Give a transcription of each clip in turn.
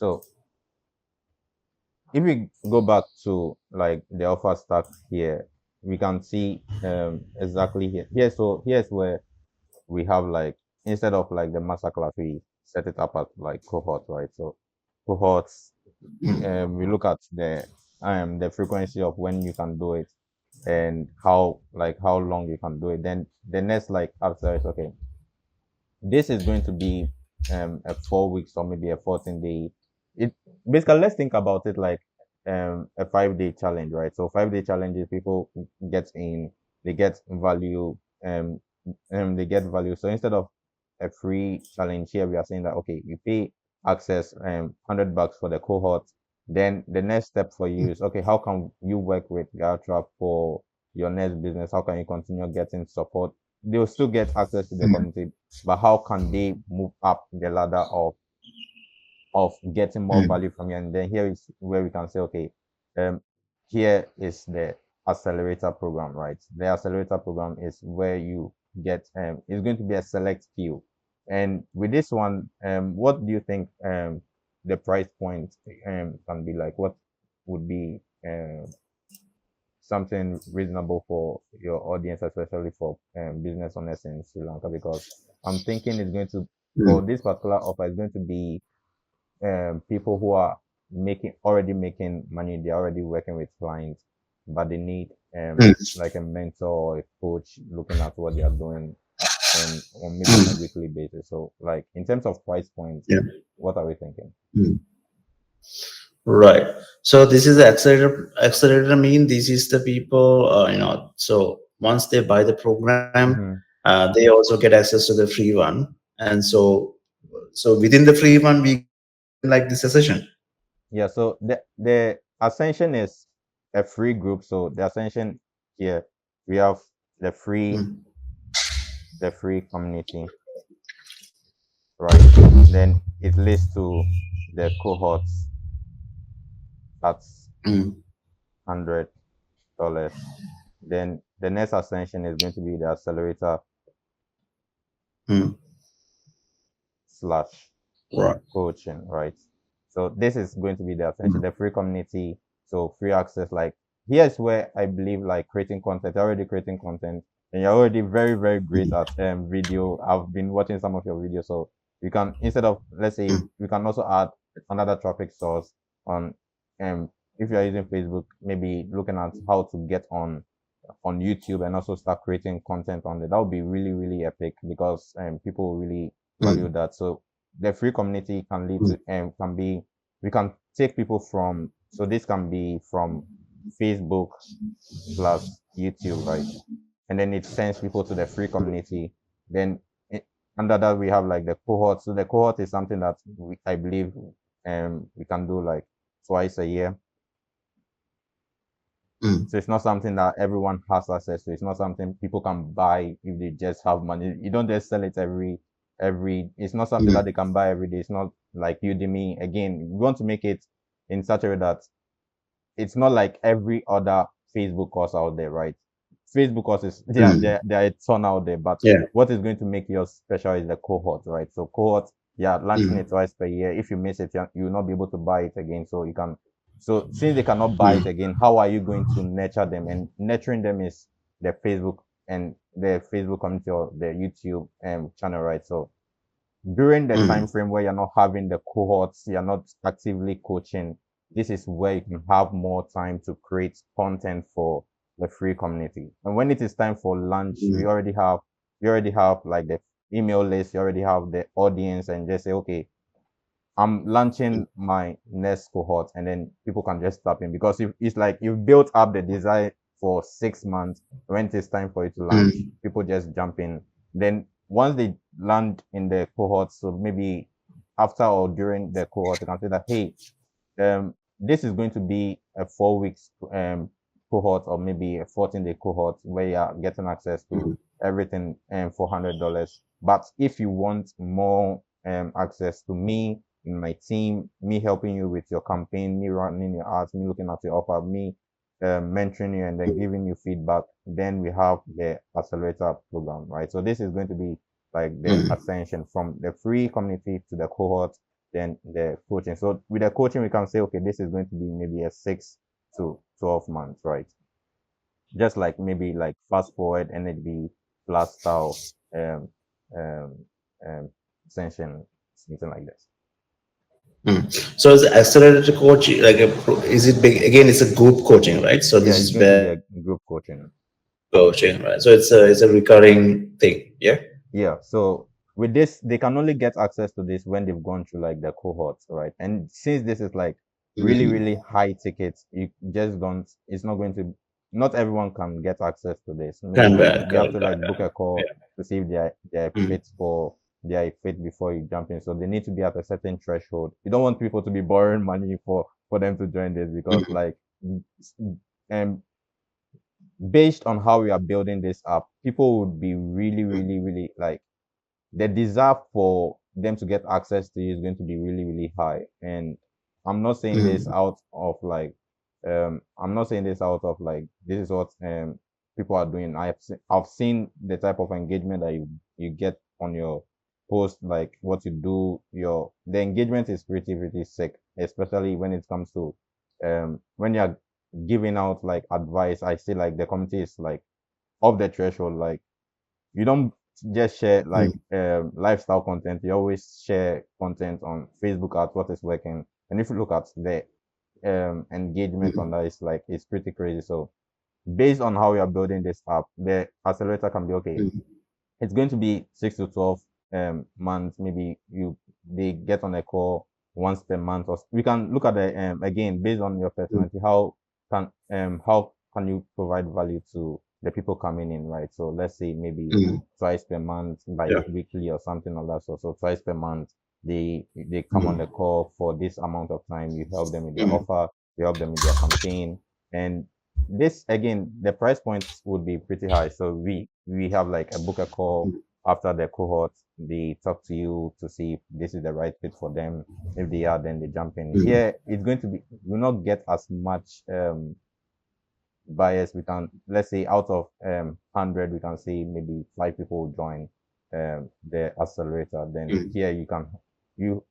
So if we go back to like the offer stack here, we can see exactly here. Here's where we have like, instead of like the masterclass, we set it up as like cohort, right? So cohorts, we look at the frequency of when you can do it and how long you can do it. Then the next like after is okay, this is going to be a 4 weeks or maybe a 14 day. It basically, let's think about it like a 5 day challenge, right? So 5 day challenges, people get in, they get value, they get value. So instead of a free challenge here, we are saying that okay, you pay access $100 for the cohort. Then the next step for you is okay, how can you work with Galtrap for your next business? How can you continue getting support? They'll still get access to the community, but how can they move up the ladder of getting more value from you? And then here is where we can say, okay, um, here is the accelerator program, right? The accelerator program is where you get it's going to be a select few. And with this one, what do you think the price point can be like? What would be something reasonable for your audience, especially for business owners in Sri Lanka? Because I'm thinking it's going to, for Mm, this particular offer, it's going to be people who are already making money. They're already working with clients, but they need mm, like a mentor or a coach looking at what they are doing on maybe on a mm, weekly basis. So like in terms of price points, yeah. what are we thinking? Mm. Right. So this is the accelerator. Accelerator mean this is the people, so once they buy the program, Mm-hmm. they also get access to the free one. And so within the free one, we can like this session. Yeah, so the Ascension is a free group. So the Ascension here, we have the free Mm, the free community, right? Then it leads to the cohorts at mm, $100. Then the next Ascension is going to be the accelerator mm. slash Right. coaching, right? So this is going to be the Ascension, Mm, the free community, so free access. Like here's where I believe like creating content, you're already creating content, and you're already very, very great mm, at video. I've been watching some of your videos, so you can, instead of, let's say, mm, you can also add another traffic source on if you're using Facebook, maybe looking at how to get on YouTube and also start creating content on it. That would be really, really epic because people really value mm, that. So the free community can lead to mm, can be, we can take people from, so this can be from Facebook plus YouTube, right? And then it sends people to the free community. Then under that we have like the cohort. So the cohort is something that I believe we can do like twice a year. mm, So it's not something that everyone has access to. It's not something people can buy if they just have money. You don't just sell it every. It's not something that mm, they can buy every day. It's not like Udemy. Again, we want to make it in such a way that it's not like every other Facebook course out there, right? Facebook courses, mm. there are a ton out there, but Yeah. what is going to make yours special is the cohort, right? So cohort, yeah, launching it Mm, twice per year. If you miss it, you will not be able to buy it again. So you can, so since they cannot buy it mm, again, how are you going to nurture them? And nurturing them is the Facebook and the Facebook community or the YouTube channel, right? So during the time mm, frame where you're not having the cohorts, you're not actively coaching, this is where you can have more time to create content for the free community. And when it is time for launch, mm, we already have like the email list, you already have the audience, and just say, okay, I'm launching my next cohort, and then people can just tap in because if it's like you've built up the desire for 6 months. When it is time for you to launch, mm, people just jump in. Then once they land in the cohort, so maybe after or during the cohort, you can say that, hey, this is going to be a 4 weeks cohort or maybe a 14-day cohort where you are getting access to mm, everything for $100. But if you want more access to me in my team, me helping you with your campaign, me running your ads, me looking at your offer, me mentoring you and then giving you feedback, then we have the accelerator program, right? So this is going to be like the mm, ascension from the free community to the cohort then the coaching. So with the coaching, we can say, okay, this is going to be maybe a 6 to 12 months, right? Just like maybe like fast forward NHB plus style um um um session, something like this. So is accelerated coaching like is it big again? It's a group coaching, right? So Yeah, this it's is going to be where a group coaching. coaching, right? So it's a recurring thing, yeah. Yeah, so with this, they can only get access to this when they've gone through like the cohorts, right? And since this is like really, Mm. really high tickets, you just don't, it's not going to, not everyone can get access to this. Come Maybe back, they have come to back. like book a call Yeah. to see if they're Mm. fit for, they're fit before you jump in. So they need to be at a certain threshold. You don't want people to be borrowing money for them to join this because Mm. like, um, based on how we are building this up, people would be really, really, really like the desire for them to get access to you is going to be really, really high. And I'm not saying this Mm. out of like, I'm not saying this out of like, this is what people are doing. I've seen the type of engagement that you get on your post, like what you do. The engagement is pretty, pretty sick, especially when it comes to when you're giving out like advice. I see like the community is like off the threshold. Like you don't just share like Mm. lifestyle content. You always share content on Facebook at what is working. And if you look at the engagement on Mm. that, it's like it's pretty crazy. So based on how we are building this app, the accelerator can be okay. Mm. It's going to be 6 to 12 months. Maybe they get on a call once per month, or we can look at the again based on your Mm. personality. How can you provide value to the people coming in, right? So let's say maybe Mm. twice per month, like Yeah. weekly or something like that. So twice per month, they come on the Mm. call for this amount of time. You help them with their Mm. offer, you help them with their campaign, and this again, the price points would be pretty high. So we have like a book a call after the cohort. They talk to you to see if this is the right fit for them. If they are, then they jump in. Mm. Here, it's going to be will not get as much bias. We can let's say out of 100, we can say maybe 5 people will join the accelerator. Then Mm. here you you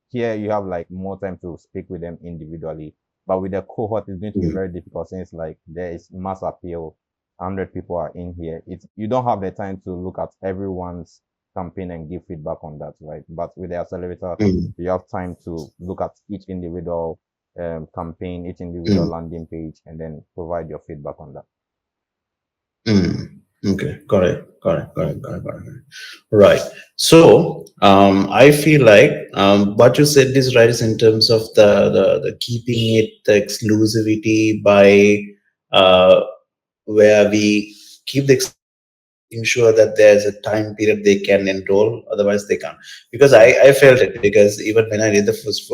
here you have like more time to speak with them individually. But with the cohort, it's going to be Mm. very difficult since like there is mass appeal. 100 people are in here. It's you don't have the time to look at everyone's campaign and give feedback on that, right? But with the accelerator, Mm. you have time to look at each individual campaign, each individual Mm. landing page, and then provide your feedback on that. Mm. Okay, got it, got it, got it, got it, got it. Right. So, I feel like what you said is right is in terms of the keeping it the exclusivity by where we keep the ensure that there's a time period they can enroll, otherwise they can't. Because Yeah. I felt it because even when I did the first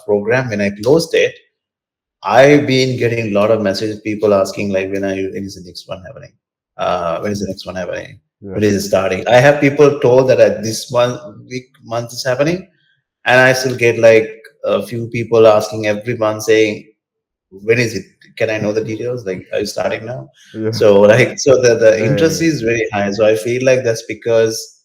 program, when I closed it, I've been getting a lot of messages, people asking like, when is the next one happening? When is the next one happening? Yeah. When is it starting? I have people told that at this month is happening, and I still get like a few people asking every month saying, when is it? Can I know the details? Like, are you starting now? Yeah. So like, so the interest Yeah. is very high. So I feel like that's because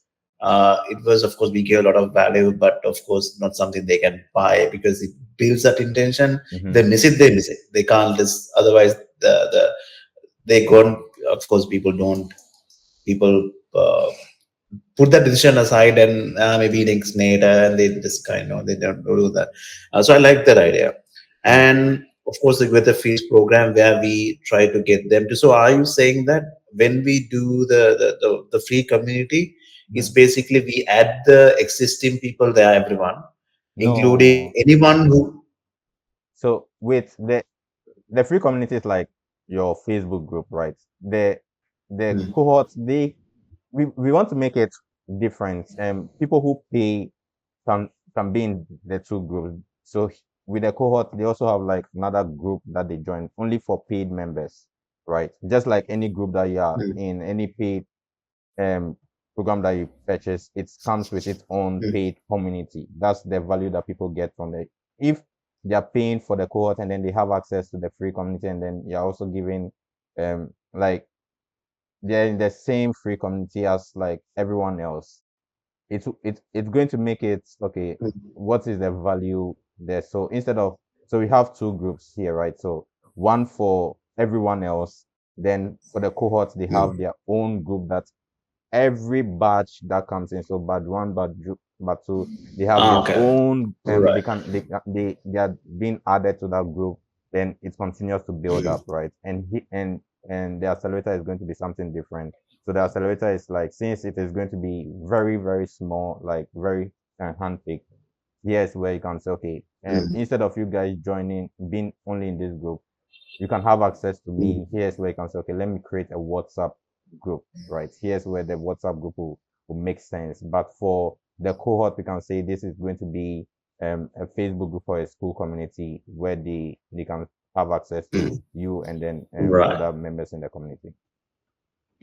it was, of course, we give a lot of value, but of course not something they can buy because it builds that intention. Mm-hmm. They miss it, they miss it. They can't just, otherwise they can't. Of course, people put that decision aside and maybe next later, and they just kind of they don't do that. So I like that idea. Yeah. And of course, like with the fees program where we try to get them to. So are you saying that when we do the free community, is Mhm. basically we add the existing people there, everyone, including No. anyone who. So with the free community is like your Facebook group, right? The Mm. cohorts, we want to make it different. People who pay can be in the two groups. So with the cohort, they also have like another group that they join only for paid members, right? Just like any group that you are Mm. in, any paid um program that you purchase, it comes with its own Mm. paid community. That's the value that people get from it. If they are paying for the cohort and then they have access to the free community, and then you're also giving like they're in the same free community as like everyone else. it's going to make it okay. Mm. What is the value there? So instead of, so we have two groups here, right? So one for everyone else, then for the cohorts they have Mm. their own group that every batch that comes in. So batch one, batch two, they have Ah, their okay. own, Right. they are being added to that group. Then it continues to build Mm. up, right? And the accelerator is going to be something different. So the accelerator is like, since it is going to be very very small, like very handpicked. Here's where you can say, okay, Mm. instead of you guys joining, being only in this group, you can have access to Mm. me. Here's where you can say, okay, let me create a WhatsApp group, right? Here's where the WhatsApp group will make sense. But for the cohort, we can say this is going to be a Facebook group for a school community where they can have access to Mm. you and then Right. other members in the community.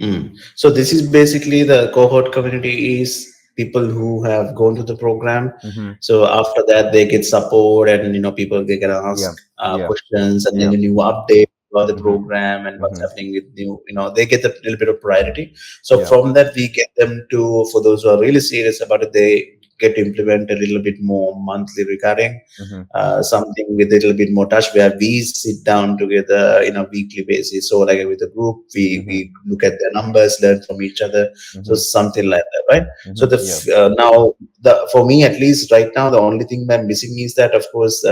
Mm. So this is basically the cohort community is people who have gone to the program. Mm-hmm. So after that, they get support, and people they can ask Yeah, yeah, questions, and then yeah. the new update about the Mm-hmm. program and what's Mm-hmm. happening with new. They get a little bit of priority. So Yeah. from that, we get them to, for those who are really serious about it, they get to implement a little bit more monthly recurring, Mm-hmm. something with a little bit more touch, where we sit down together in a weekly basis. So like with the group, we Mm-hmm. we look at their numbers, learn from each other. So Mm-hmm. something like that, right? So Mm-hmm. the Yeah. now the for me at least right now, the only thing I'm missing is that, of course,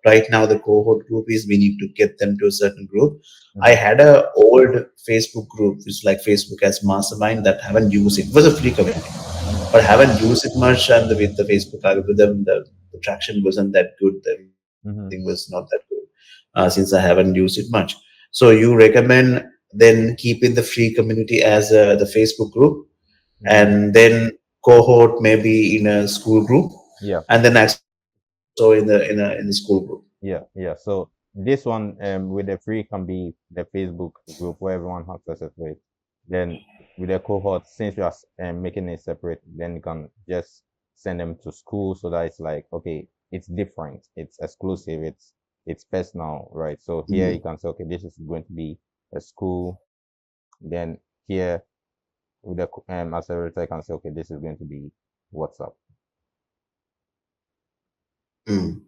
right now the cohort group is we need to get them to a certain group. I Mm-hmm. had a old Facebook group, which is like Facebook as mastermind, that haven't used it. It was a free community, Mm-hmm. but haven't used it much. And with the Facebook algorithm, the traction wasn't that good. The Mm-hmm. thing was not that good, since I haven't used it much. So you recommend then keeping the free community as the Facebook group, Mm-hmm. and then cohort maybe in a school group, Yeah. and then accelerator also in the school group. Yeah, yeah. So this one with the free can be the Facebook group where everyone has access to it. Then with the cohort, since you are making it separate, then you can just send them to school so that it's like, okay, it's different, it's exclusive, it's personal, right? So here you Mm. can say, okay, this is going to be a school. Then here with the accelerator, you can say, okay, this is going to be WhatsApp. Mm.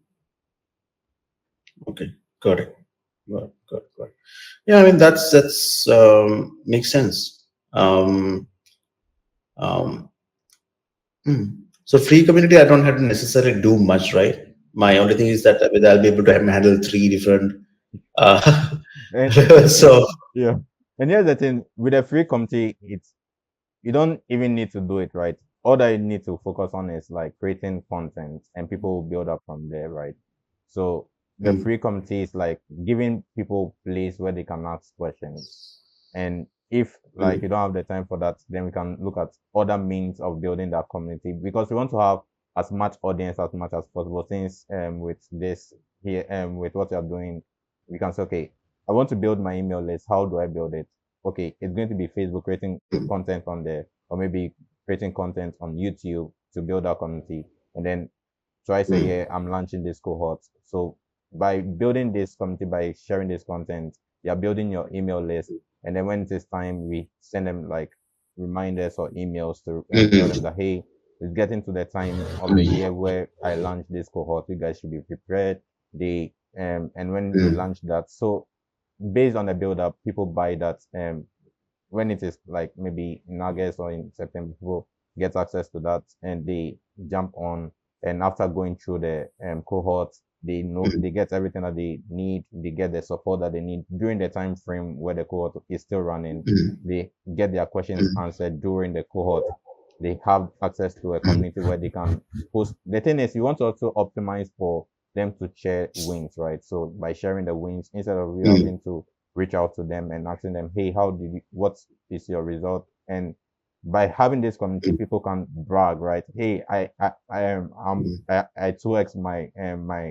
Okay, got it. Got it. Yeah, I mean that's makes sense. Um, So free community, I don't have to necessarily do much, right? My only thing is that I'll be able to handle three different. Uh, And so yeah. And here's the thing, with a free community, it's, you don't even need to do it, right? All that you need to focus on is like creating content and people will build up from there, right? So the mm, free community is like giving people place where they can ask questions. And if like you mm, don't have the time for that, then we can look at other means of building that community, because we want to have as much audience as much as possible. Since with this here with what you're doing, we can say, okay, I want to build my email list. How do I build it? Okay, it's going to be Facebook, creating mm, content on there, or maybe creating content on YouTube to build our community. And then twice a mm, year, I'm launching this cohort. So by building this community, by sharing this content, you're building your email list. And then when it is time, we send them like reminders or emails to tell them mm, that, hey, it's getting to the time of the year mm, where I launch this cohort. You guys should be prepared. They and when we mm, launch that, so based on the build up, people buy that. When it is like maybe in August or in September, people get access to that and they jump on. And after going through the cohort, they know mm, they get everything that they need. They get the support that they need during the time frame where the cohort is still running. mm, They get their questions mm, answered during the cohort. They have access to a community where they can post. The thing is, you want to also optimize for them to share wins, right? So by sharing the wins, instead of you mm, having to reach out to them and asking them, hey, how did you, what is your result? And by having this community, mm, people can brag, right? Hey, I am mm, I 2x my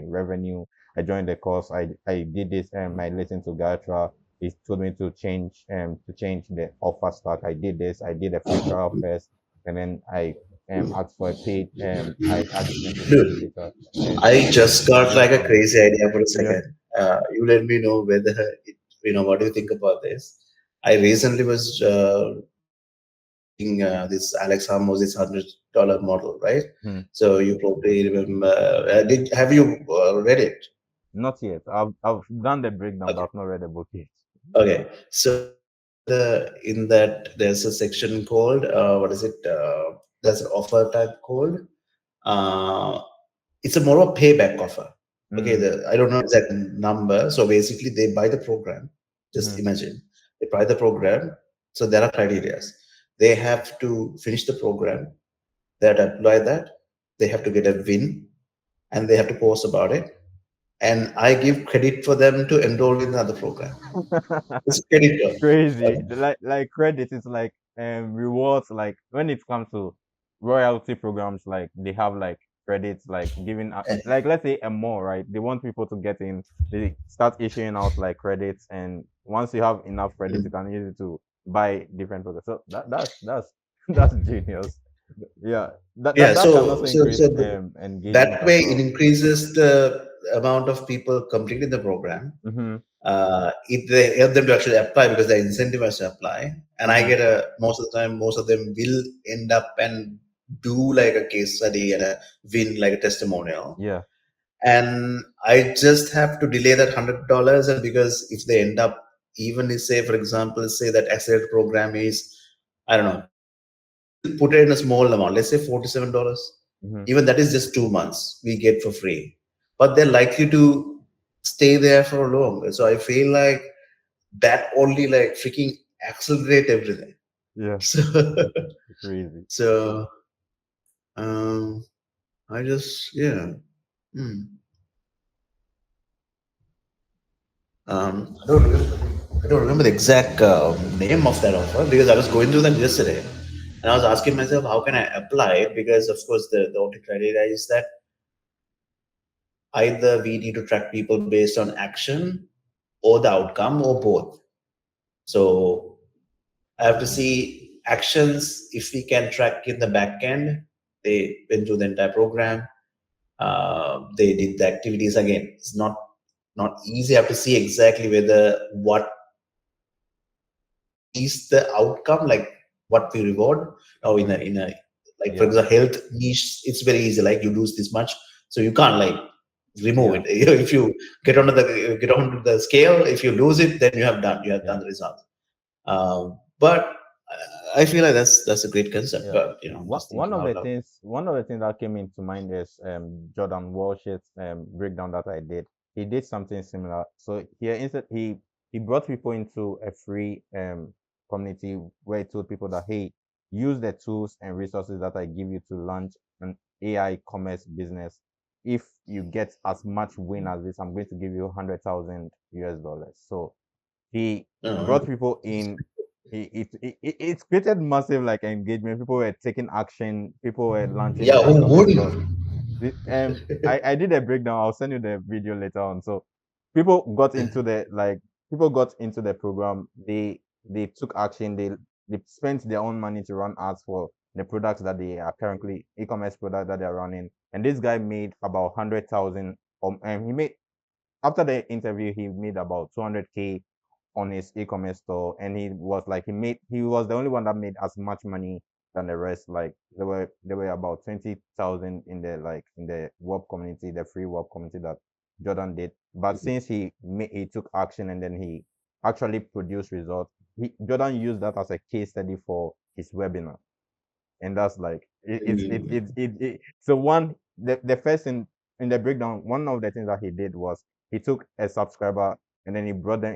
revenue. I joined the course. I did this and I listened to Gatra. He told me to change the offer stack. I did this. I did a free trial mm. first, and then I asked for a paid. I asked them to pay me Dude, later, and I just it got grew like a from crazy idea for a yeah. second. You let me know what do you think about this? I recently was this Alex Hormozy's $100 model, right? Hmm. So you probably remember. Have you read it? Not yet. I've done the breakdown, but Okay. I've not read the book yet. Okay. So in that there's a section called what is it? There's an offer type called. Uh, it's a more of a payback offer. Okay, Mm. I don't know exact number. So basically, they buy the program. Just Hmm. imagine they buy the program. So there are criteria. They have to finish the program. They have to apply that. They have to get a win, and they have to post about it. And I give credit for them to enroll in another program. It's credit. Crazy. Like credit is like rewards. Like when it comes to royalty programs, like they have like credits, like giving like let's say a mall, right? They want people to get in. They start issuing out like credits, and once you have enough credits, you can use it to buy different products. So that's that's genius. Yeah, Yeah. that can also So increase engagement that as way it well. increases the amount of people completing the program. Mm-hmm. If they help them to actually apply because they're incentivized to apply, and I Mm-hmm. get a most of the time, most of them will end up and do like a case study and a win like a testimonial. Yeah. And I just have to delay that $100, and because if they end up, even if say for example, say that accelerator program is, I don't know, put it in a small amount, let's say $47, Mm-hmm. even that is just 2 months we get for free, but they're likely to stay there for long. So I feel like that only like freaking accelerate everything. Yeah. So, Crazy. so um, I just yeah. Hmm. I don't remember. I don't remember the exact name of that offer because I was going through that yesterday, and I was asking myself how can I apply it, because of course the only criteria is that either we need to track people based on action or the outcome or both. So I have to see actions. If we can track in the back end, they went through the entire program. They did the activities again. It's not easy. I have to see exactly whether what is the outcome, like what we reward. Now in a like for Yeah. example health niche, it's very easy. Like you lose this much, so you can't like remove Yeah. it. If you get onto the scale, if you lose it, then you have done Yeah. the result. But I feel like that's a great concept. Yeah. But One just thinking out loud. one of the things that came into mind is Jordan Walsh's breakdown that I did. He did something similar. So here instead he brought people into a free community where he told people that hey, use the tools and resources that I give you to launch an AI commerce business. If you get as much win as this, I'm going to give you 100,000 US dollars. So he Uh, brought people in. It created massive like engagement. People were taking action. People were launching yeah, their who e-commerce stores. wouldn't? I did a breakdown. I'll send you the video later on. So people got into the like people got into the program. They took action. They spent their own money to run ads for the products that they are currently e-commerce product that they're running. And this guy made about 100,000. He made after the interview he made about 200K on his e-commerce store, and he was like he was the only one that made as much money than the rest. Like there were about 20,000 in the in the web community, the free web community that Jordan did. But since he took action and then he actually produced results, Jordan used that as a case study for his webinar. And that's like so one the first thing in the breakdown, one of the things that he did was he took a subscriber and then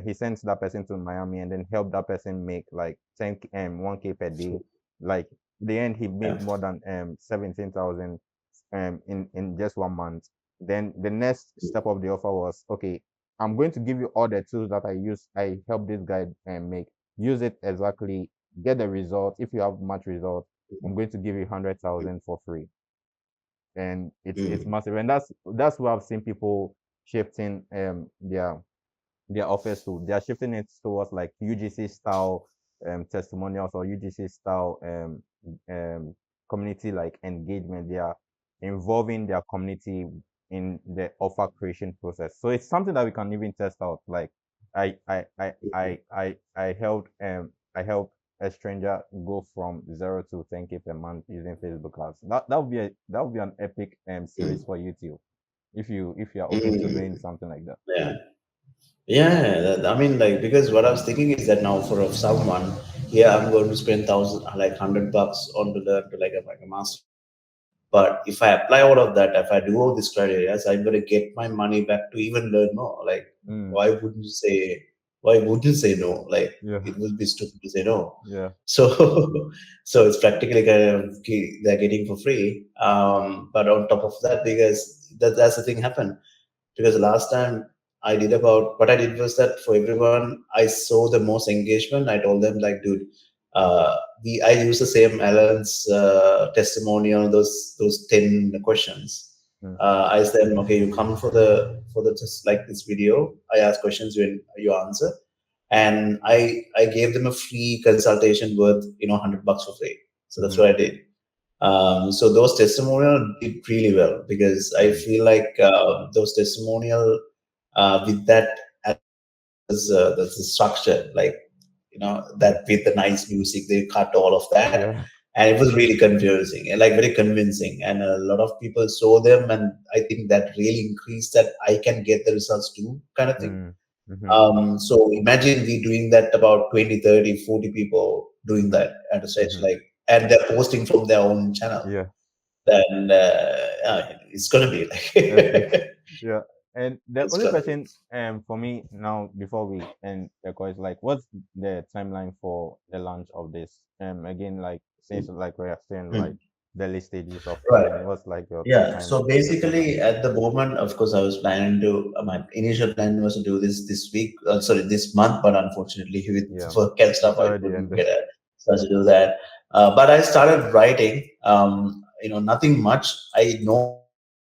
he sent that person to Miami and then helped that person make like 10 1K per day. Like the end he made Yeah. more than 17,000 in just 1 month. Then the next step of the offer was okay, I'm going to give you all the tools that I helped this guy make. Use it exactly, get the result. If you have much result, I'm going to give you 100,000 for free, and it's Mm. massive. And that's where I've seen people shifting their offers to. They are shifting it towards like UGC style testimonials or UGC style community like engagement. They are involving their community in the offer creation process. So it's something that we can even test out. Like I helped a stranger go from 0 to 10K per month using Facebook ads. That would be an epic series Mm, for YouTube if you are open to mm, doing something like that. yeah. Yeah, I mean, like, because what I was thinking is that now for someone here, I'm going to spend thousand, like $100 on to learn to like a master. But if I apply all of that, if I do all these criteria, I'm going to get my money back to even learn more. Like, Mm, why wouldn't you say? Why would you say no? Like, yeah, it would be stupid to say no. yeah. So, so it's practically kind of they're getting for free. But on top of that, because that's the thing happened because last time I did about what I did was that for everyone I saw the most engagement. I told them like, dude, I use the same Alan's testimonial, those 10 questions. Mm, I said, okay, you come for the just like this video. I ask questions, you answer, and I gave them a free consultation worth $100 for free. So that's mm-hmm, what I did. So those testimonial did really well because I mm, feel like those testimonial with that as the structure, like yeah, that with the nice music, they cut all of that, yeah. and it was really confusing and like very convincing. And a lot of people saw them, and I think that really increased that I can get the results too, kind of thing. Mm, mm-hmm, So imagine we doing that about 20, 30, 40 people doing mm-hmm, that at a stage, mm-hmm. like, and they're posting from their own channel Yeah, then it's gonna be epic. like Yeah. And the it's only gonna be. question for me now before we end the call is like what's the timeline for the launch of this? Again, like since like we are still in like Mm. the early stages of Right. planning, what's like your Yeah. time So your timeline? basically, at the moment, of course, I was planning to. My initial plan was to do this week. Sorry, this month, but unfortunately, with Yeah. work and stuff, It's I already couldn't ended. get a chance to do that. But I started writing. Nothing much. I know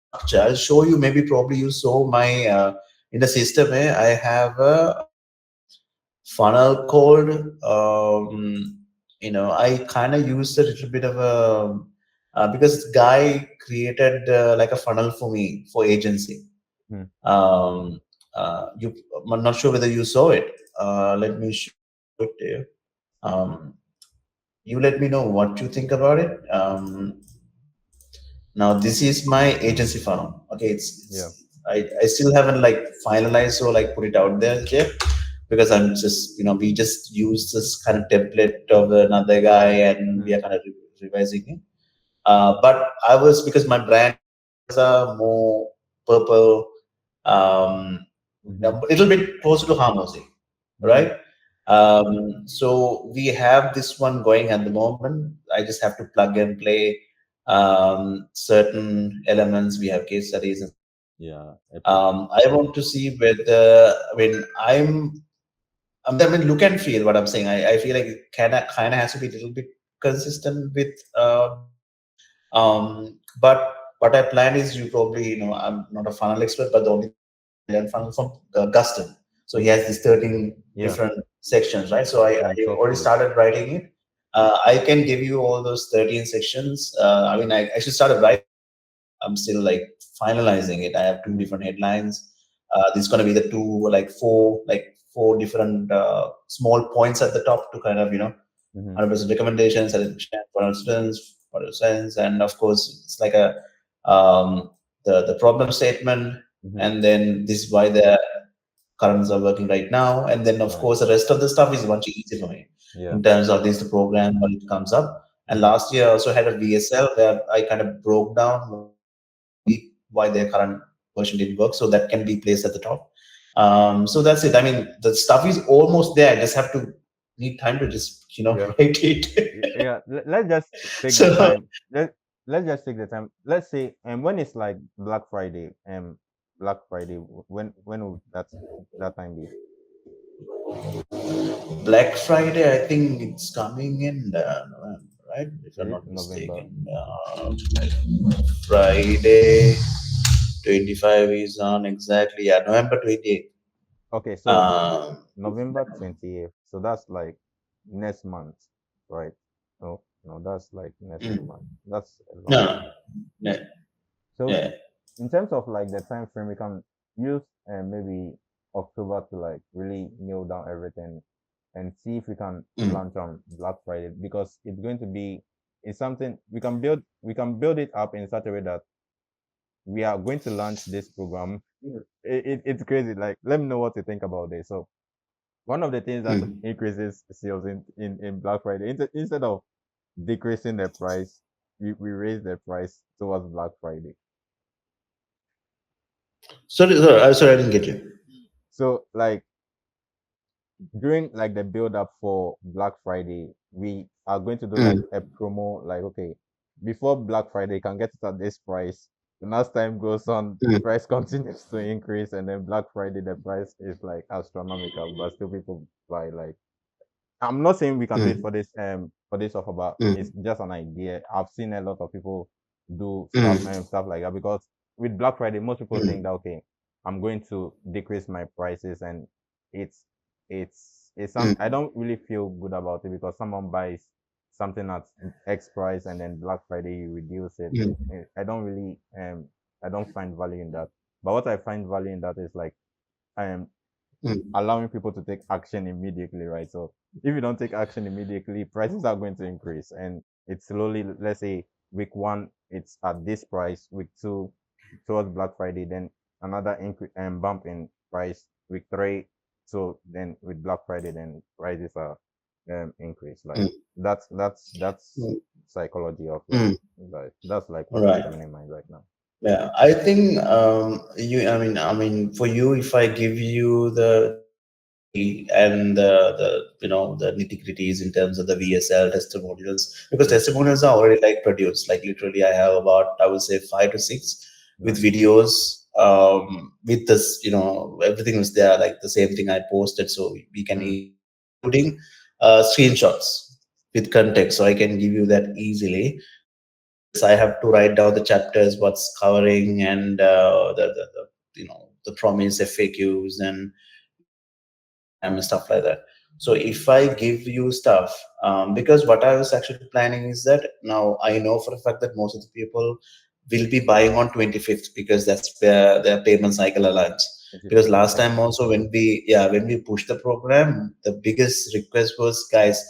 structure. I'll show you. Maybe probably you saw my in the system. I have a funnel code. I kind of used a little bit of a because guy created like a funnel for me for agency. Hmm. You, I'm not sure whether you saw it. Let me show it to you. Um, you let me know what you think about it. Now this is my agency funnel. Okay, Yeah. I still haven't like finalized or like put it out there yet because I'm just we just use this kind of template of another guy and we Hmm. are kind of revising it. But I was because my brand is a more purple, Mm-hmm. a little bit closer to Harmozy, Mm-hmm. right? So we have this one going at the moment. I just have to plug and play certain elements. We have case studies. And, Yeah. Epic. I want to see whether I mean, look and feel what I'm saying. I feel like it kind of has to be a little bit consistent with but what I plan is you probably, I'm not a funnel expert, but the only learn funnel from Guston. So he Mm-hmm. has these 13 Yeah. different sections, right? So I already Sources. started writing it. I can give you all those 13 sections. I mean, I actually started writing. I'm still like finalizing it. I have two Mm-hmm. different headlines. This is going to be the two, four different small points at the top to kind of, Mm-hmm. 100% recommendations, satisfaction for instance, and of course, it's like a the problem statement, Mm-hmm. and then this is why the currents are working right now, and then of Right. course the rest of the stuff is much easier for me Yeah. in terms of this the program when it comes up. And Mm-hmm. last year I also had a VSL where I kind of broke down why their current version didn't work, so that can be placed at the top. So that's it. I mean, the stuff is almost there. I just have to need time to just Yeah. write it. Yeah. Let's just take the So time. Let's just take the time. Let's say and when it's like Black Friday, when would that time be? Black Friday, I think it's coming in November, right? If I'm Is it not November? mistaken. Friday 25 is on exactly, yeah, November 28th. Okay, so Um, November 28th. So that's like next month, right? No, no, that's like next mm, month. That's a no, long no, time. yeah, So yeah. in terms of like the time frame, we can use maybe October to like really nail down everything and see if we can Mm. launch on Black Friday, because it's going to be, it's something we can build it up in such a way that we are going to launch this program. It's crazy. Like, let me know what you think about this. So one of the things that Mm. increases sales in Black Friday, instead of decreasing the price, we raise the price towards Black Friday. Sorry, I didn't get you. So like during like the build up for Black Friday, we are going to do like Mm. a promo, like, okay, before Black Friday you can get it at this price. And as time goes on, the Mm. price continues to increase, and then Black Friday the price is like astronomical, but still people buy. Like, I'm not saying we can do it Mm. for this offer, but it's Mm. just an idea. I've seen a lot of people do stuff Mm. stuff like that, because with Black Friday, most people think Mm. that, okay, I'm going to decrease my prices, and it's it's some, Mm. I don't really feel good about it, because someone buys something at X price and then Black Friday you reduce it. Mm. I don't really I don't find value in that. But what I find value in that is like um Mm. allowing people to take action immediately, right? So if you don't take action immediately, prices are going to increase, and it's slowly, let's say week one, it's at this price, week two, towards Black Friday, then another increase and bump in price, week three. So then with Black Friday, then prices are increase. Like, Mm. that's Mm. psychology of Mm. like that's like what's Right. happening in mind right now. Yeah, I think for you, if I give you the and the nitty-gritties in terms of the VSL testimonials, because Mm, testimonials are already like produced. Like literally, I have about, I would say, 5 to 6 with nice. videos. With this, everything was there, like the same thing I posted, so we can Mm, including screenshots with context, so I can give you that easily. So I have to write down the chapters, what's covering, and the promise FAQs and and stuff like that. So if I give you stuff, because what I was actually planning is that now I know for a fact that most of the people will be buying on 25th, because that's where their payment cycle aligns. Because 25th. last Okay. time also when we pushed the program, the biggest request was, guys,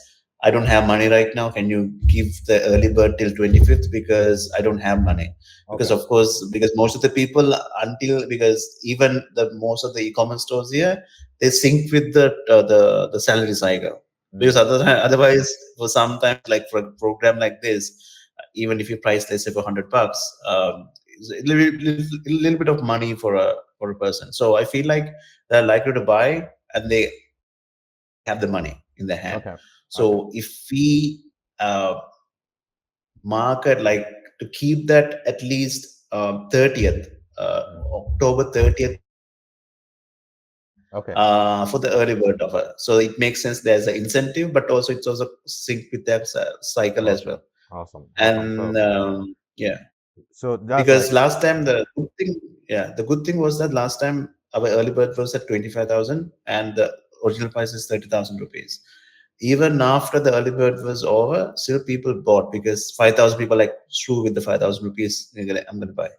I don't have money right now. Can you give the early bird till 25th, because I don't have money. Because Okay. of course, because most of the people, because even the most of the e-commerce stores here, they sync with the salary cycle. Because Mm, otherwise, for sometimes, like for a program like this, even if you price, let's say, for $100, it's a little bit of money for a person. So I feel like they're likely to buy, and they have the money in their hand. okay. Okay. So if we uh, market, like, to keep that at least 30th, Mm, October 30th, okay. for the early bird offer. So it makes sense. There's an incentive, but also it's also sync with that cycle as Awesome. well. Awesome. Awesome. And So yeah, so that's because like last time the good thing was that last time our early bird was at 25,000, and the original price is 30,000 rupees. Even after the early bird was over, still people bought, because 5,000 people, like, screw with the 5,000 rupees. I'm gonna buy.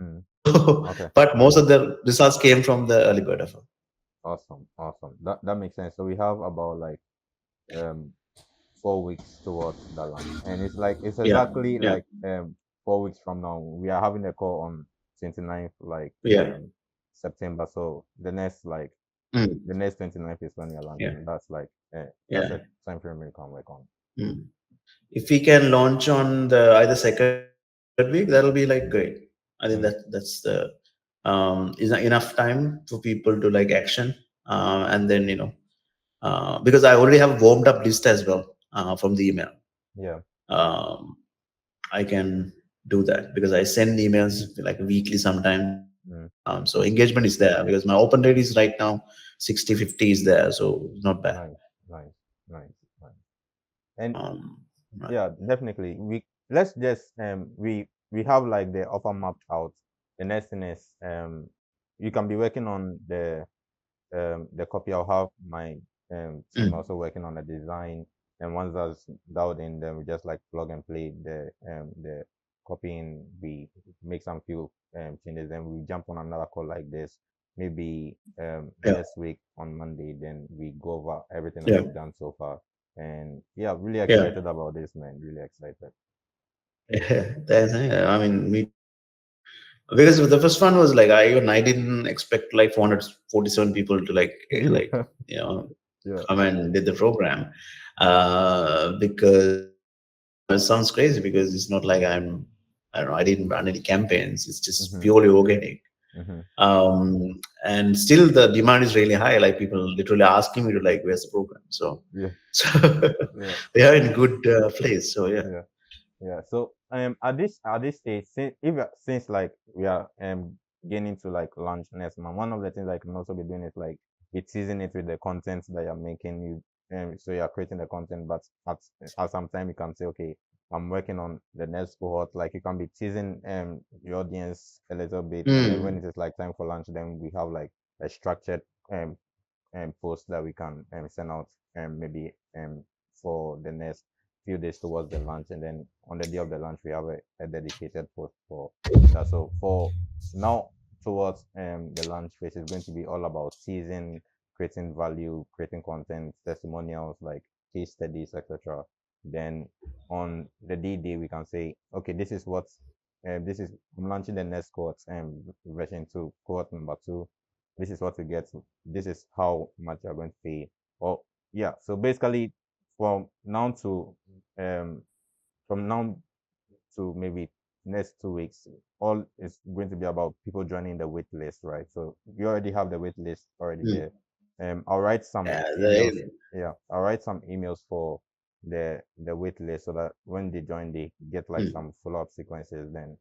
mm, okay. But most of the results came from the early bird offer. Awesome. Awesome. That makes sense. So we have about like um 4 weeks towards the launch. And it's Yeah, exactly yeah, like 4 weeks from now. We are having a call on 29th, like yeah. September. So Mm, the next 29th is when you're yeah, launching. That's yeah. a time frame we can work on. Mm. If we can launch on the either second week, that'll be like great. I think Mm, that's the is enough time for people to like action, and then because I already have warmed up list as well from the email. yeah. Um, I can do that because I send emails like weekly sometimes. Mm, So engagement is there because my open rate is right now 60/50 is there, so not bad. nice, nice, nice, nice. And Right. yeah, definitely. Let's just we have like the offer mapped out. The next thing is you can be working on the copy. I'll have my team Mm. also working on the design. And once that's dialed in, then we just like plug and play the copying. We make some few changes, then we jump on another call like this. maybe Yeah. next week on Monday, then we go over everything that Yeah. we've done so far. And yeah, really Yeah. excited about this, man. Really excited. I mean, me because the first one was like I didn't expect like 447 people to like Yeah, you know yeah. come and did the program, because it sounds crazy because it's not like I don't know, I didn't run any campaigns. It's just Mm-hmm, purely organic. mm-hmm. And still the demand is really high. Like people literally asking me to like, where's the program? So, Yeah, so yeah, they are in good place. So yeah. yeah. Yeah. So at this stage, since like we are getting to like launch next month, one of the things I can also be doing is like it's teasing it with the content that you're making. So you're creating the content, but at some time you can say, okay, I'm working on the next cohort. Like you can be teasing your audience a little bit, and then when Mm, it is like time for launch, then we have like a structured um post that we can send out maybe for the next few days towards the launch, and then on the day of the launch we have a dedicated post for that. So for now, towards the launch phase is going to be all about season, creating value, creating content, testimonials, like case studies, etc. Then on the day we can say, okay, this is I'm launching the next cohort version 2, cohort number 2. This is what you get. This is how much you're going to pay. Or yeah, so basically from now to um from now to maybe next 2 weeks, all is going to be about people joining the wait list, right? So you already have the wait list already there. mm. I'll write some Yeah, emails. Yeah, I'll write some emails for the wait list so that when they join, they get like mm, some follow-up sequences. Then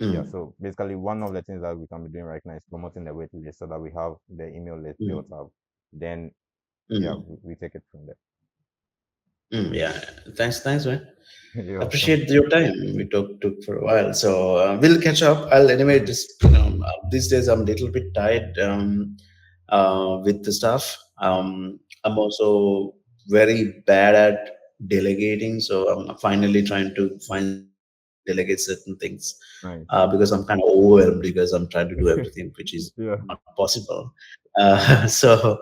yeah, mm, so basically one of the things that we can be doing right now is promoting the wait list so that we have the email list built mm, up. Then yeah, mm, we take it from there. yeah. Thanks, man. You're welcome. Appreciate your time. We took for a while, so we'll catch up. I'll anyway Hmm. just these days I'm a little bit tired with the stuff. I'm also very bad at delegating, so I'm finally trying to find someone who can delegate certain things Nice. because I'm kind of overwhelmed because I'm trying to do everything, which is Yeah. not possible. So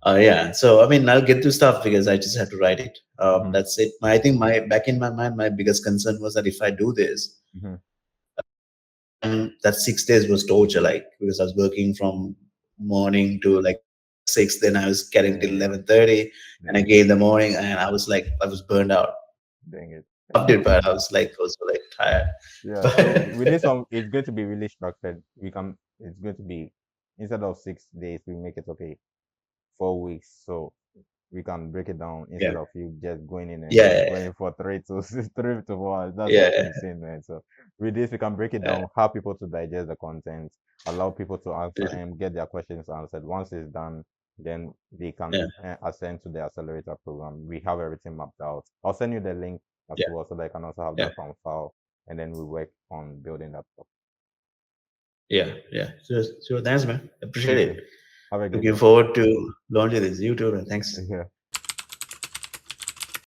yeah, so I mean, I'll get to stuff because I just have to write it. Hmm. That's it. I think my back in my mind, my biggest concern was that if I do this, Hmm. and that 6 days was torture, like because I was working from morning to like 6, then I was getting till Yeah. 11:30, and Dang it. again in the morning, and I was like, I was burned out. Dang it. Loved it, but I was like also like tired. Yeah. So with this one, it's going to be really structured. It's going to be, instead of 6 days, we make it okay, 4 weeks. So we can break it down instead Yeah, of you just going in and just yeah, going for 3 to 4 hours. That's yeah, just yeah, insane, man. So with this, we can break it yeah, down, how people to digest the content, allow people to answer yeah, and get their questions answered. Once it's done, then they can yeah, ascend to the accelerator program. We have everything mapped out. I'll send you the link as yeah, well so they can also have yeah, that on file, and then we work on building that up. yeah, yeah. So thanks, man. Appreciate Okay. it. Have a good Looking day. forward to launching this. You too, man. Thanks. Yeah.